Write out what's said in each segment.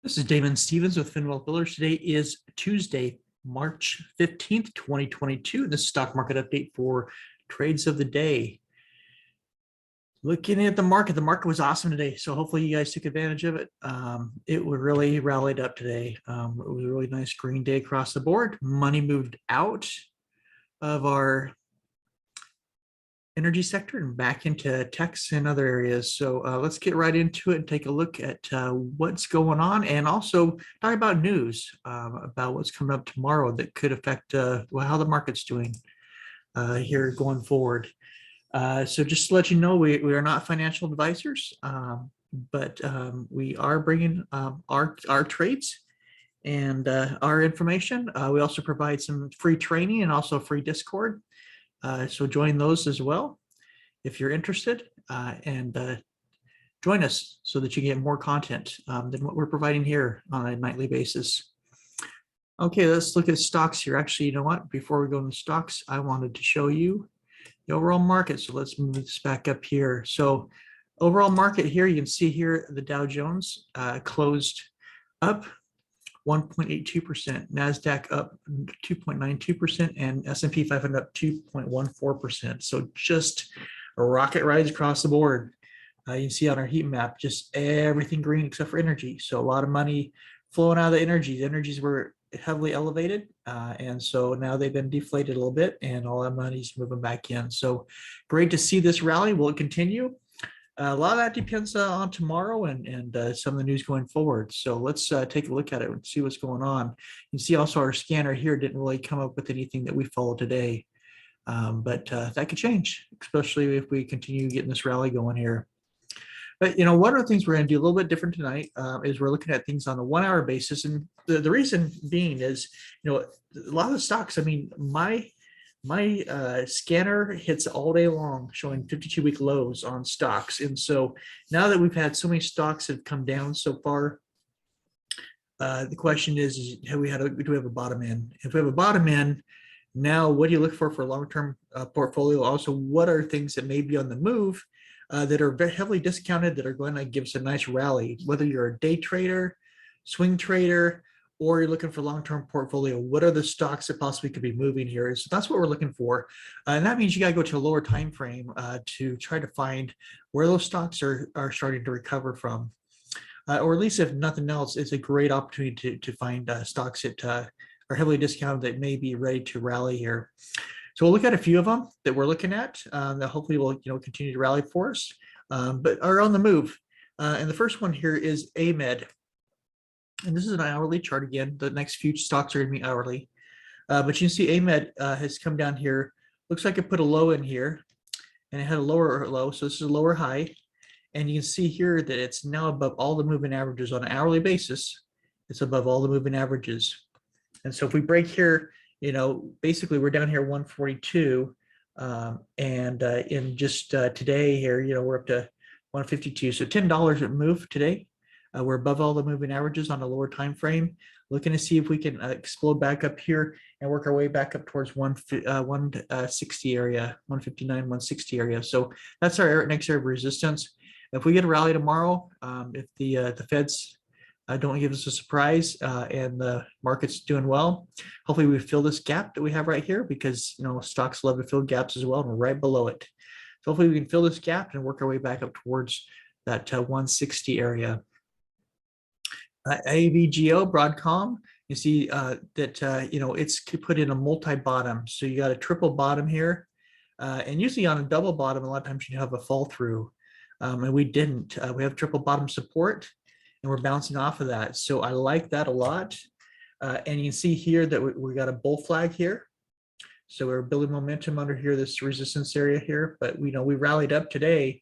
This is Damon Stevens with Finwealth Builders. Today is Tuesday, March 15th, 2022. This stock market update for trades of the day. Looking at the market was awesome today. So hopefully you guys took advantage of it. It really rallied up today. It was a really nice green day across the board. Money moved out of our energy sector and back into techs and other areas. So let's get right into it and take a look at what's going on, and also talk about news about what's coming up tomorrow that could affect how the market's doing here going forward. So just to let you know, we are not financial advisors, but we are bringing our trades and our information. We also provide some free training and also free Discord. So join those as well if you're interested, and join us so that you get more content than what we're providing here on a nightly basis. Okay, let's look at stocks here. Actually, you know what? Before we go into stocks, I wanted to show you the overall market. So let's move this back up here. So overall market here, you can see here the Dow Jones closed up 1.82%, NASDAQ up 2.92%, and S&P 500 up 2.14%. So just a rocket rise across the board. You can see on our heat map, just everything green except for energy. So a lot of money flowing out of the energy. The energies were heavily elevated, and so now they've been deflated a little bit, and all that money's moving back in. So great to see this rally. Will it continue? A lot of that depends on tomorrow and some of the news going forward. So let's take a look at it and see what's going on. You can see also our scanner here didn't really come up with anything that we followed today, but that could change, especially if we continue getting this rally going here. But, you know, one of the things we're going to do a little bit different tonight is we're looking at things on a 1 hour basis. And the reason being is, you know, a lot of the stocks, I mean, my scanner hits all day long showing 52-week lows on stocks. And so now that we've had so many stocks that have come down so far, the question is do we have a bottom in? If we have a bottom in, now what do you look for a long-term portfolio? Also, what are things that may be on the move that are very heavily discounted that are going to give us a nice rally? Whether you're a day trader, swing trader, or you're looking for long-term portfolio, what are the stocks that possibly could be moving here? So that's what we're looking for. And that means you got to go to a lower time frame to try to find where those stocks are starting to recover from. Or at least if nothing else, it's a great opportunity to find stocks that are heavily discounted that may be ready to rally here. So we'll look at a few of them that we're looking at that hopefully will continue to rally for us, but are on the move. And the first one here is Amed. And this is an hourly chart again. The next few stocks are going to be hourly. But you can see Amed has come down here. Looks like it put a low in here, and it had a lower low. So this is a lower high. And you can see here that it's now above all the moving averages on an hourly basis. It's above all the moving averages. And so if we break here, you know, basically we're down here 142. And in just today here, you know, we're up to 152. So $10 at move today. We're above all the moving averages on a lower time frame. Looking to see if we can explode back up here and work our way back up towards 160 area, 159, 160 area. So that's our next area of resistance. If we get a rally tomorrow, if the Feds don't give us a surprise and the market's doing well, hopefully we fill this gap that we have right here, because you know stocks love to fill gaps as well, and we're right below it. So hopefully we can fill this gap and work our way back up towards that 160 area. AVGO, Broadcom, you see that you know it's put in a multi-bottom, so you got a triple bottom here, and usually on a double bottom a lot of times you have a fall through, and we didn't. We have triple bottom support, and we're bouncing off of that, so I like that a lot. And you can see here that we got a bull flag here, so we're building momentum under here, this resistance area here. But we rallied up today,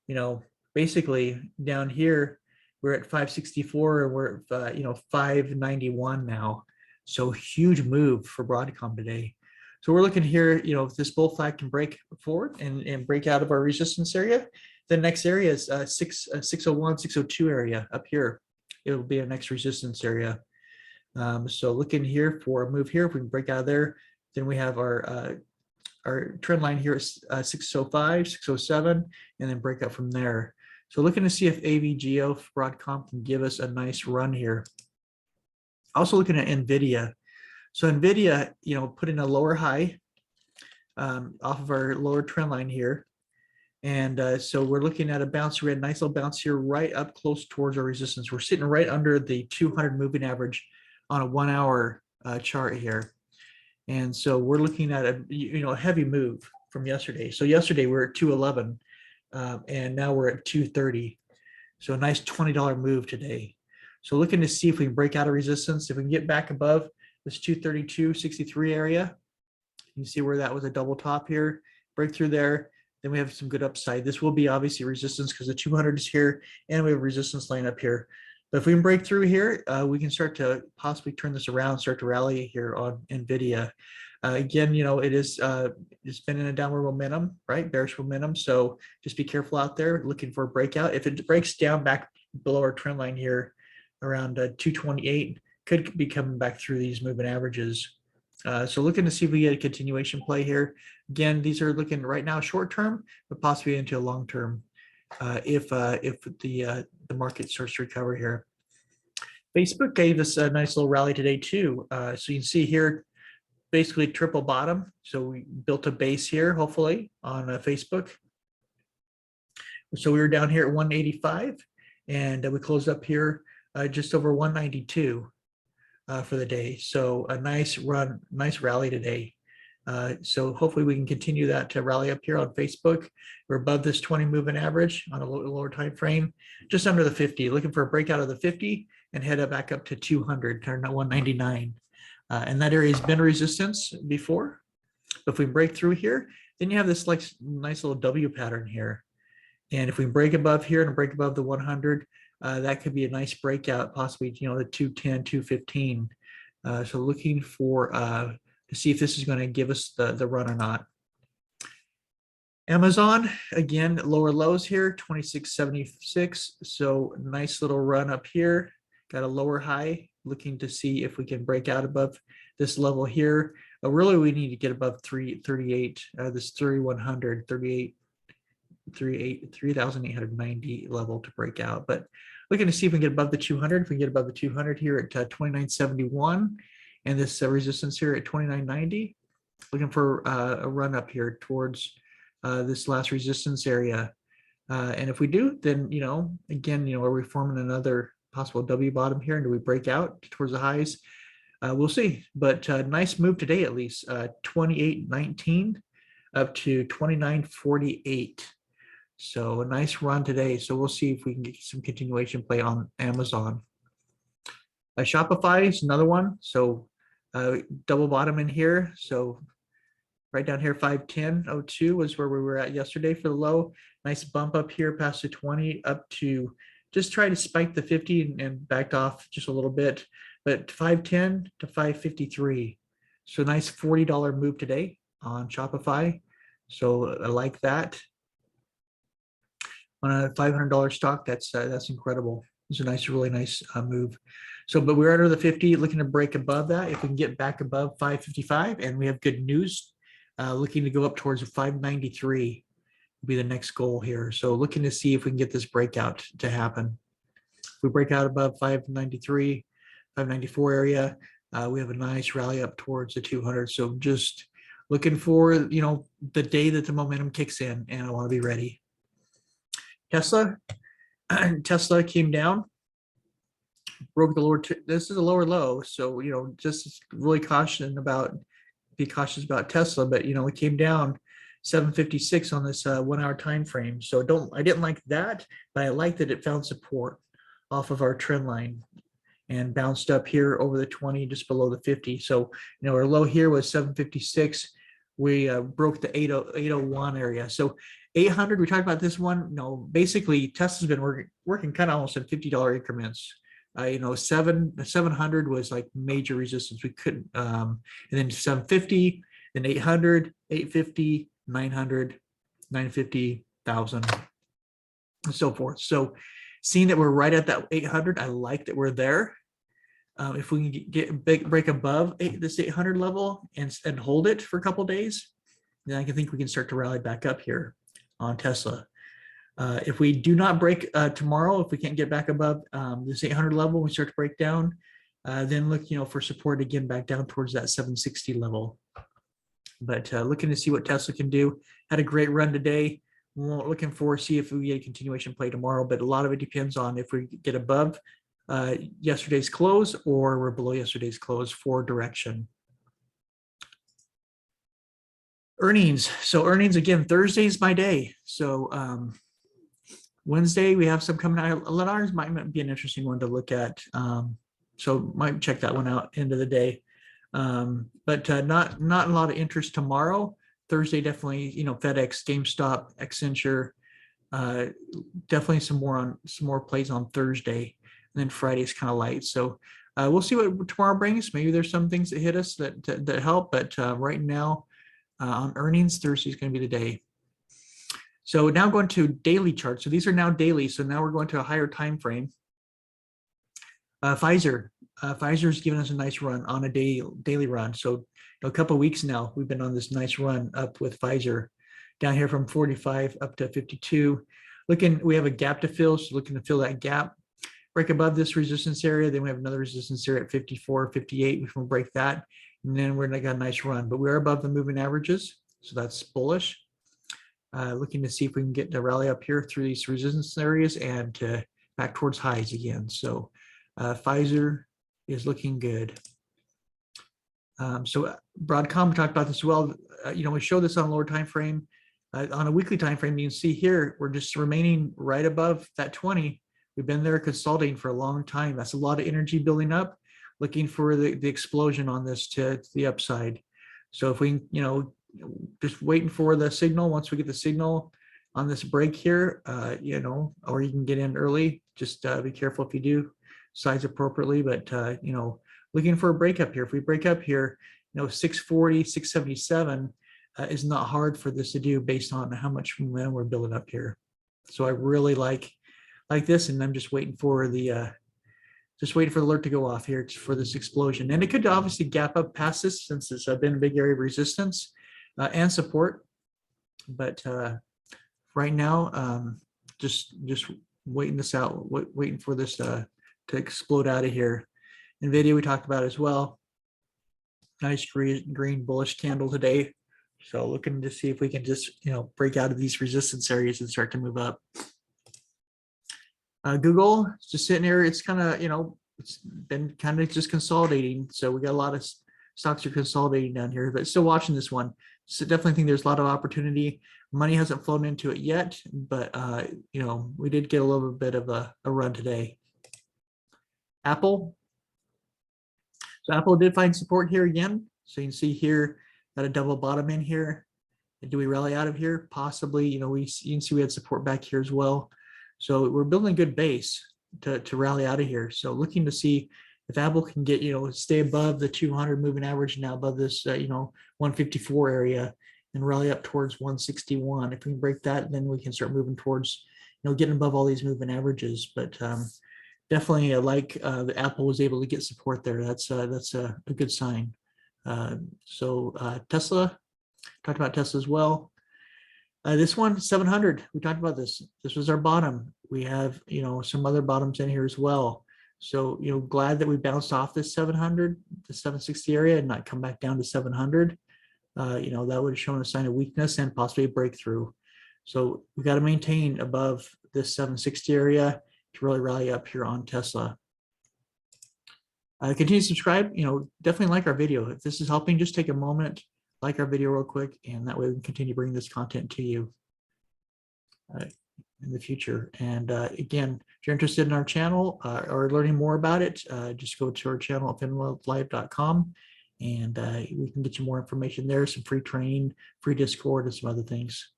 you know, basically down here we're at 564 and we're at 591 now. So huge move for Broadcom today. So we're looking here, you know, if this bull flag can break forward and break out of our resistance area, the next area is 601, 602 area up here. It'll be our next resistance area. So looking here for a move here. If we can break out of there, then we have our trend line here is 605, 607, and then break up from there. So looking to see if AVGO Broadcom can give us a nice run here. Also looking at Nvidia. So Nvidia, put in a lower high off of our lower trend line here. And so we're looking at a bounce. We had a nice little bounce here right up close towards our resistance. We're sitting right under the 200 moving average on a 1 hour chart here. And so we're looking at a heavy move from yesterday. So yesterday we were at 211 and now we're at 230. So a nice $20 move today. So looking to see if we can break out of resistance. If we can get back above this 232.63 area, you can see where that was a double top here, break through there. Then we have some good upside. This will be obviously resistance because the 200 is here and we have resistance line up here. But if we can break through here, we can start to possibly turn this around, start to rally here on Nvidia. Again, it's been in a downward momentum, right? Bearish momentum. So just be careful out there looking for a breakout. If it breaks down back below our trend line here around 228, could be coming back through these moving averages. So looking to see if we get a continuation play here. Again, these are looking right now short term, but possibly into a long term if the market starts to recover here. Facebook gave us a nice little rally today too. So you can see here, basically triple bottom. So we built a base here, hopefully on Facebook. So we were down here at 185, and we closed up here just over 192. For the day. So a nice run, nice rally today. So hopefully we can continue that to rally up here on Facebook. We're above this 20 moving average on a lower time frame, just under the 50, looking for a breakout of the 50 and head up back up to 200 or 199. And that area has been resistance before. But if we break through here, then you have this like nice little W pattern here. And if we break above here and break above the 100, that could be a nice breakout, possibly, the 210, 215. So looking for to see if this is going to give us the run or not. Amazon, again, lower lows here, 26.76. So nice little run up here. Got a lower high, looking to see if we can break out above this level here. Really, we need to get above 338, this 3100, 3,890 level to break out. But looking to see if we can get above the 200. If we can get above the 200 here at 2971 and this resistance here at 2990, looking for a run up here towards this last resistance area. And if we do, then, again, are we forming another possible W bottom here? And do we break out towards the highs? We'll see. But nice move today, at least 28.19 up to 29.48. So a nice run today. So we'll see if we can get some continuation play on Amazon. Shopify is another one. So double bottom in here. So right down here, 510.02 was where we were at yesterday for the low. Nice bump up here past the 20 up to just try to spike the 50 and backed off just a little bit. But 510 to 553. So nice $40 move today on Shopify. So I like that. On a $500 stock, that's incredible. It's a nice, really nice move. So, but we're under the 50, looking to break above that. If we can get back above 555, and we have good news, looking to go up towards 593 will be the next goal here. So looking to see if we can get this breakout to happen. If we break out above 593, 594 area, we have a nice rally up towards the 200. So just looking for, the day that the momentum kicks in, and I want to be ready. Tesla came down, broke the lower. This is a lower low, so just really be cautious about Tesla. But it came down 756 on this 1 hour time frame. So I didn't like that, but I like that it found support off of our trend line and bounced up here over the 20, just below the 50. So our low here was 756. We broke the 801 area. So 800, we talked about this one. Basically Tesla's been working kind of almost in $50 increments. 700 was like major resistance. We couldn't, and then 750, then 800, 850, 900, 950, 1,000, and so forth. So seeing that we're right at that 800, I like that we're there. If we can break above this 800 level and hold it for a couple of days, then I think we can start to rally back up here on Tesla. If we do not break tomorrow, if we can't get back above this 800 level, we start to break down, then look, for support again back down towards that 760 level. But looking to see what Tesla can do. Had a great run today. Looking forward to see if we get a continuation play tomorrow, but a lot of it depends on if we get above yesterday's close or we're below yesterday's close for direction. Earnings. So earnings, again, Thursday's my day. So Wednesday, we have some coming out. Lenars might be an interesting one to look at. So might check that one out end of the day. But not a lot of interest tomorrow. Thursday, definitely, FedEx, GameStop, Accenture, definitely some more plays on Thursday. And then Friday's kind of light. So we'll see what tomorrow brings. Maybe there's some things that hit us that help, but right now on earnings, Thursday is going to be the day. So now going to daily charts. So these are now daily. So now we're going to a higher time frame. Pfizer has given us a nice run on a daily run. So a couple of weeks now, we've been on this nice run up with Pfizer, down here from 45 up to 52. We have a gap to fill, so looking to fill that gap. Break above this resistance area, then we have another resistance area at 54, 58. We can break that, and then we're gonna get a nice run. But we're above the moving averages, so that's bullish. Looking to see if we can get to rally up here through these resistance areas and back towards highs again. So Pfizer is looking good. So Broadcom, we talked about this as well. We show this on a lower time frame. On a weekly time frame, you can see here we're just remaining right above that 20. We've been there consolidating for a long time. That's a lot of energy building up, looking for the explosion on this to the upside. So if we, just waiting for the signal. Once we get the signal on this break here, or you can get in early. Just be careful if you do size appropriately, but looking for a break up here. If we break up here, 640, 677 is not hard for this to do based on how much momentum we're building up here. So I really like this, and I'm just waiting for the alert to go off here for this explosion. And it could obviously gap up past this since it's been a big area of resistance and support. But right now, just waiting this out, waiting for this to explode out of here. Nvidia we talked about as well. Nice green bullish candle today. So looking to see if we can just break out of these resistance areas and start to move up. Google is just sitting here. It's kind of it's been kind of just consolidating. So we got a lot of stocks are consolidating down here, but still watching this one. So definitely think there's a lot of opportunity. Money hasn't flown into it yet, but we did get a little bit of a run today. Apple. So Apple did find support here again. So you can see here got a double bottom in here. Do we rally out of here? Possibly. You can see we had support back here as well. So we're building a good base to rally out of here. So looking to see if Apple can get stay above the 200 moving average now, above this 154 area, and rally up towards 161. If we can break that, then we can start moving towards getting above all these moving averages. But definitely like the Apple was able to get support there. That's a good sign. So Tesla, talked about Tesla as well. This one, 700, we talked about this. This was our bottom. We have, some other bottoms in here as well. So, glad that we bounced off this 700, the 760 area and not come back down to 700. That would have shown a sign of weakness and possibly a breakthrough. So we got to maintain above this 760 area to really rally up here on Tesla. Continue to subscribe, definitely like our video. If this is helping, just take a moment, like our video real quick, and that way we can continue bringing this content to you in the future. And again, if you're interested in our channel or learning more about it, just go to our channel at finwealthlive.com, and we can get you more information there, some free training, free Discord, and some other things.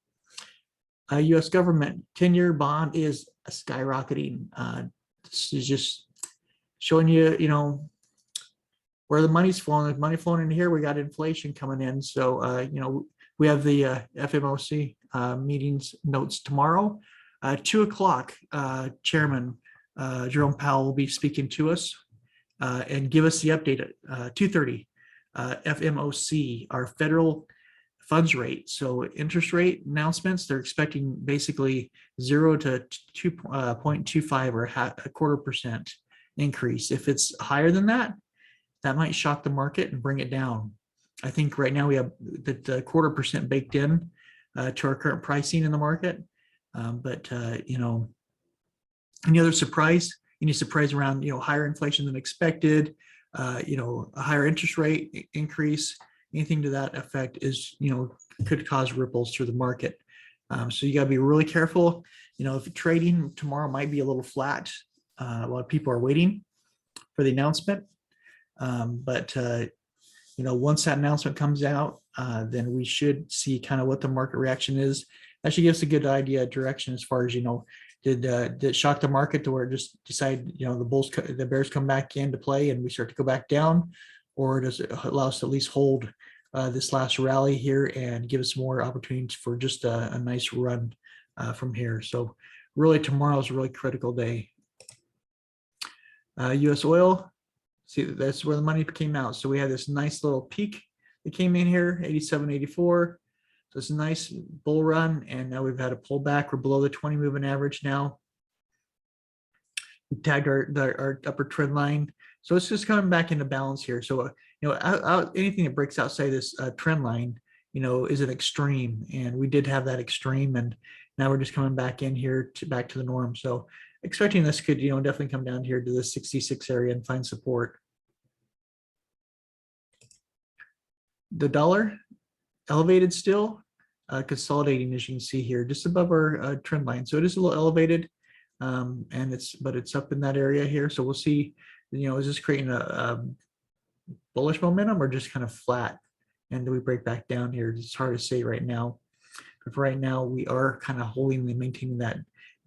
U.S. government 10-year bond is skyrocketing. This is just showing you, where the money's flowing. There's money flowing in here. We got inflation coming in. So, we have the FOMC meetings notes tomorrow. 2 o'clock, Chairman Jerome Powell will be speaking to us and give us the update at 2:30. FOMC, our funds rate. So interest rate announcements, they're expecting basically 0 to 2.25 or a quarter percent increase. If it's higher than that, that might shock the market and bring it down. I think right now we have the quarter percent baked in to our current pricing in the market. But you know, any other surprise? Any surprise around, you know, higher inflation than expected, you know, a higher interest rate increase, anything to that effect is, you know, could cause ripples through the market. So you got to be really careful. You know, if trading tomorrow might be a little flat, a lot of people are waiting for the announcement. But you know, once that announcement comes out, then we should see kind of what the market reaction is. That should give us a good idea of direction as far as, you know, did it shock the market to where it just decide, you know, the bears come back into play and we start to go back down, or does it allow us to at least hold this last rally here and give us more opportunities for just a nice run from here? So really tomorrow is a really critical day. US oil, see, that's where the money came out. So we had this nice little peak that came in here, 87.84. So it's a nice bull run, and now we've had a pullback. We're below the 20 moving average now. We tagged our upper trend line. So it's just coming back into balance here. So, you know, anything that breaks outside this trend line, you know, is an extreme. And we did have that extreme, and now we're just coming back in here back to the norm. So expecting this could, you know, definitely come down here to the 66 area and find support. The dollar elevated still, consolidating, as you can see here, just above our trend line. So it is a little elevated, and it's up in that area here. So we'll see, you know, is this creating a bullish momentum or just kind of flat? And do we break back down here? It's hard to say right now. But for right now, we are kind of holding and maintaining that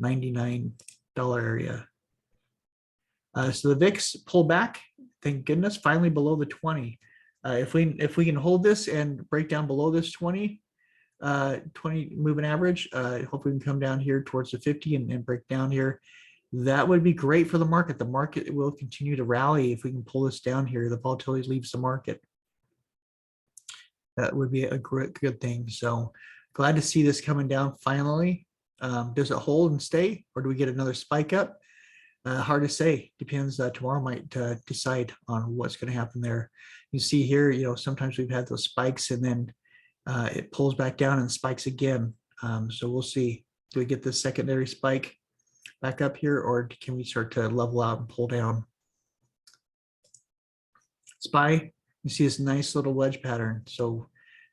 $99 area. So the VIX pulled back, thank goodness, finally below the 20. If we can hold this and break down below this 20 moving average, hopefully we can come down here towards the 50 and break down here. That would be great for the market. The market will continue to rally if we can pull this down here. The volatility leaves the market. That would be a good thing. So glad to see this coming down finally. Does it hold and stay, or do we get another spike up? Hard to say. Depends. Tomorrow might decide on what's going to happen there. You see here, you know, sometimes we've had those spikes and then it pulls back down and spikes again. So we'll see. Do we get this secondary spike back up here, or can we start to level out and pull down? SPY, you see this nice little wedge pattern. So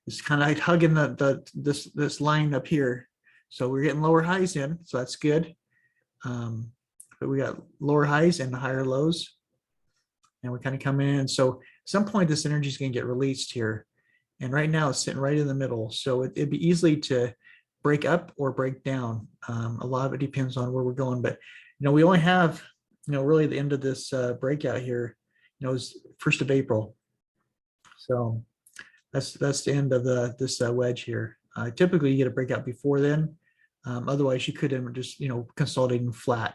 it's kind of like hugging this line up here. So we're getting lower highs in, so that's good. But we got lower highs and higher lows, and we're kind of coming in. So at some point, this energy is going to get released here. And right now it's sitting right in the middle. So it'd be easily to break up or break down. A lot of it depends on where we're going. But, you know, we only have, you know, really the end of this breakout here, you know, is 1st of April. So that's the end of this wedge here. Typically, you get a breakout before then. Otherwise, you could end just, you know, consolidating flat.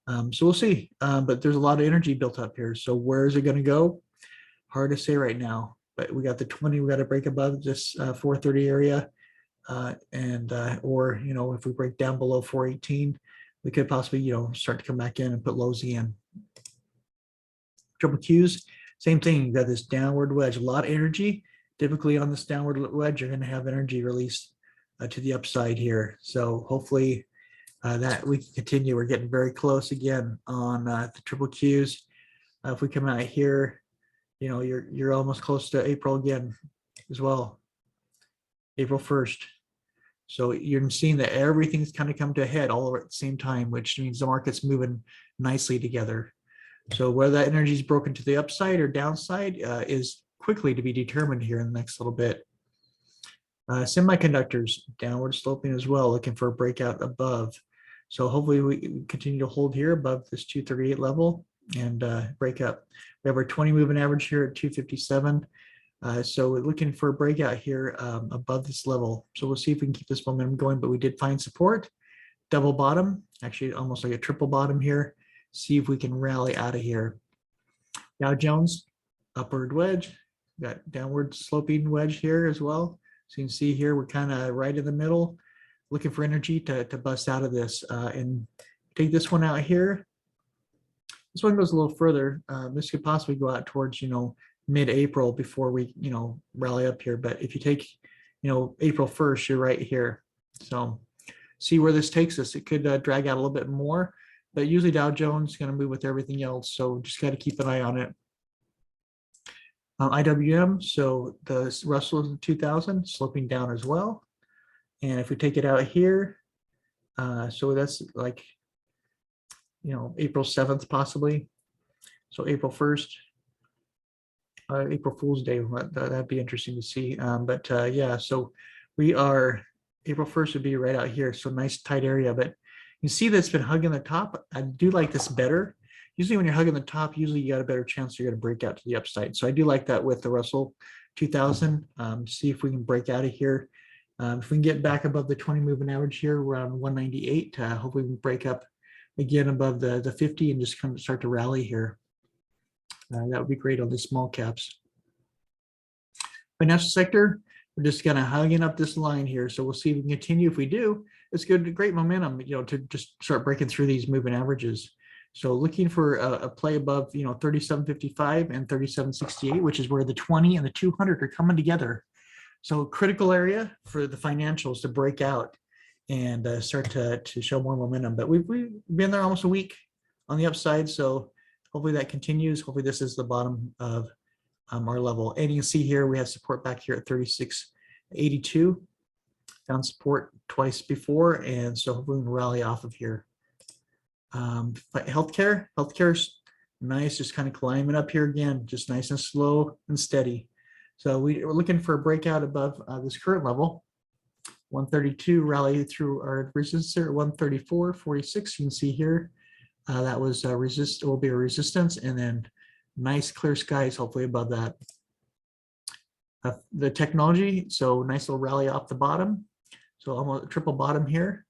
So we'll see. But there's a lot of energy built up here. So where is it going to go? Hard to say right now. But we got the 20. We got to break above this 430 area, or, you know, if we break down below 418, we could possibly, you know, start to come back in and put lows in. Triple Qs, same thing. You got this downward wedge, a lot of energy. Typically on this downward wedge, you're going to have energy released to the upside here. So hopefully that we can continue. We're getting very close again on the triple Qs. If we come out here, you know, you're almost close to April again as well. April 1st. So you're seeing that everything's kind of come to a head all at the same time, which means the market's moving nicely together. So whether that energy is broken to the upside or downside is quickly to be determined here in the next little bit. Semiconductors, downward sloping as well, looking for a breakout above. So hopefully we continue to hold here above this 238 level and break up. We have our 20 moving average here at 257. So we're looking for a breakout here above this level. So we'll see if we can keep this momentum going, but we did find support. Double bottom, actually almost like a triple bottom here. See if we can rally out of here. Dow Jones, upward wedge. Got downward sloping wedge here as well. So you can see here, we're kind of right in the middle, looking for energy to bust out of this. And take this one out here. This one goes a little further. This could possibly go out towards, mid-April before we, rally up here. But if you take, April 1st, you're right here. So see where this takes us. It could drag out a little bit more, but usually Dow Jones is going to move with everything else. So just got to keep an eye on it. IWM, so the Russell 2000 sloping down as well. And if we take it out here, so that's like, April 7th possibly. So April 1st, April Fool's Day, that'd be interesting to see. But yeah, so we are, April 1st would be right out here. So nice tight area, but you see that's been hugging the top. I do like this better. Usually when you're hugging the top, usually you got a better chance you're going to break out to the upside. So I do like that with the Russell 2000. See if we can break out of here. If we can get back above the 20 moving average here around 198, hopefully we can break up again above the 50 and just kind of start to rally here. That would be great on the small caps. Financial sector, we're just kind of hugging up this line here. So we'll see if we can continue. If we do, it's good, great momentum, to just start breaking through these moving averages. So looking for a play above, 37.55 and 37.68, which is where the 20 and the 200 are coming together. So critical area for the financials to break out and start to show more momentum. But we've been there almost a week on the upside. So hopefully that continues. Hopefully this is the bottom of our level. And you can see here, we have support back here at 36.82. Found support twice before. And so hopefully we can rally off of here. Healthcare's nice, just kind of climbing up here again, just nice and slow and steady. So we're looking for a breakout above this current level. 132 rally through our resistance at 134.46. You can see here that was will be a resistance, and then nice clear skies hopefully above that. The technology, so nice little rally off the bottom. So almost a triple bottom here.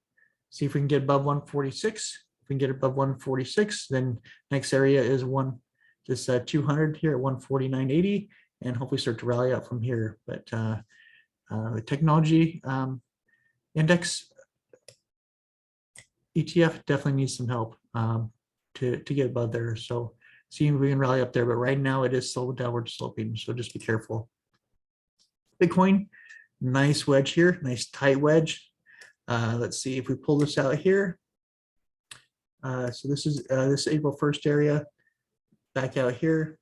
See if we can get above 146. If we can get above 146, then next area is 200 here at 149.80, and hopefully start to rally up from here. But the technology index ETF definitely needs some help to get above there. So seeing if we can rally up there, but right now it is slow downward sloping, so just be careful. Bitcoin, nice wedge here, nice tight wedge. Let's see if we pull this out here. So this is this April 1st area, back out here,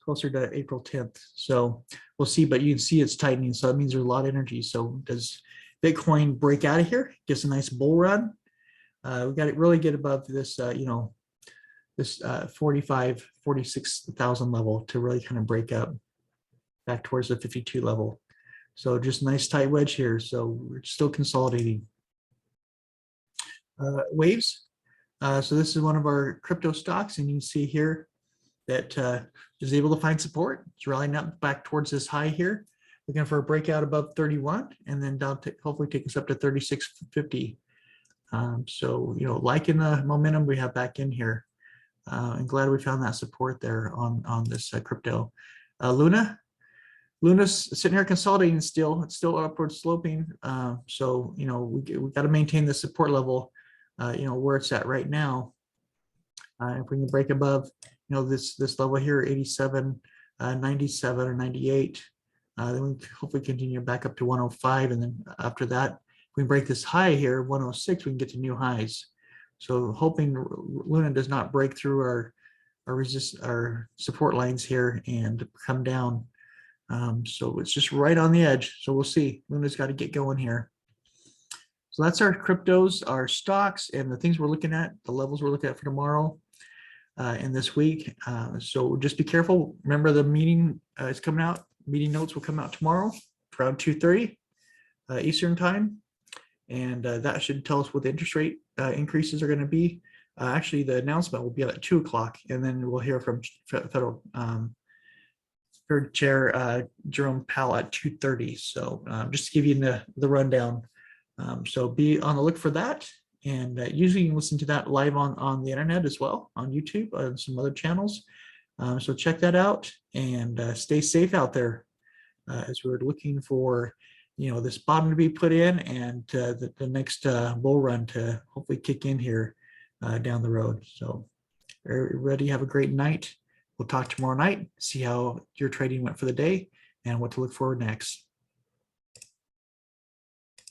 closer to April 10th. So we'll see, but you can see it's tightening. So that means there's a lot of energy. So does Bitcoin break out of here? Gets a nice bull run. We got to really get above this, this 46,000 level to really kind of break up back towards the 52 level. So just nice tight wedge here. So we're still consolidating. Waves. So this is one of our crypto stocks, and you can see here that is able to find support. It's rallying up back towards this high here, looking for a breakout above 31, and then down to hopefully take us up to 36.50. So liking the momentum we have back in here. I'm glad we found that support there on this crypto. Luna's sitting here consolidating still. It's still upward sloping. So we got to maintain the support level. Where it's at right now. If we can break above, this level here, 87, 97 or 98, then we can hopefully continue back up to 105. And then after that, if we break this high here, 106, we can get to new highs. So hoping Luna does not break through our support lines here and come down. So it's just right on the edge. So we'll see. Luna's got to get going here. So that's our cryptos, our stocks, and the things we're looking at, the levels we're looking at for tomorrow and this week. So just be careful. Remember, the meeting is coming out. Meeting notes will come out tomorrow around 2:30 Eastern time. And that should tell us what the interest rate increases are going to be. Actually, the announcement will be at 2 o'clock, and then we'll hear from Federal Third Chair Jerome Powell at 2:30. So just to give you the rundown. So be on the look for that, and usually you can listen to that live on the internet as well, on YouTube and some other channels. So check that out, and stay safe out there. as we're looking for, this bottom to be put in and the next bull run to hopefully kick in here down the road. So everybody have a great night. We'll talk tomorrow night, see how your trading went for the day and what to look for next.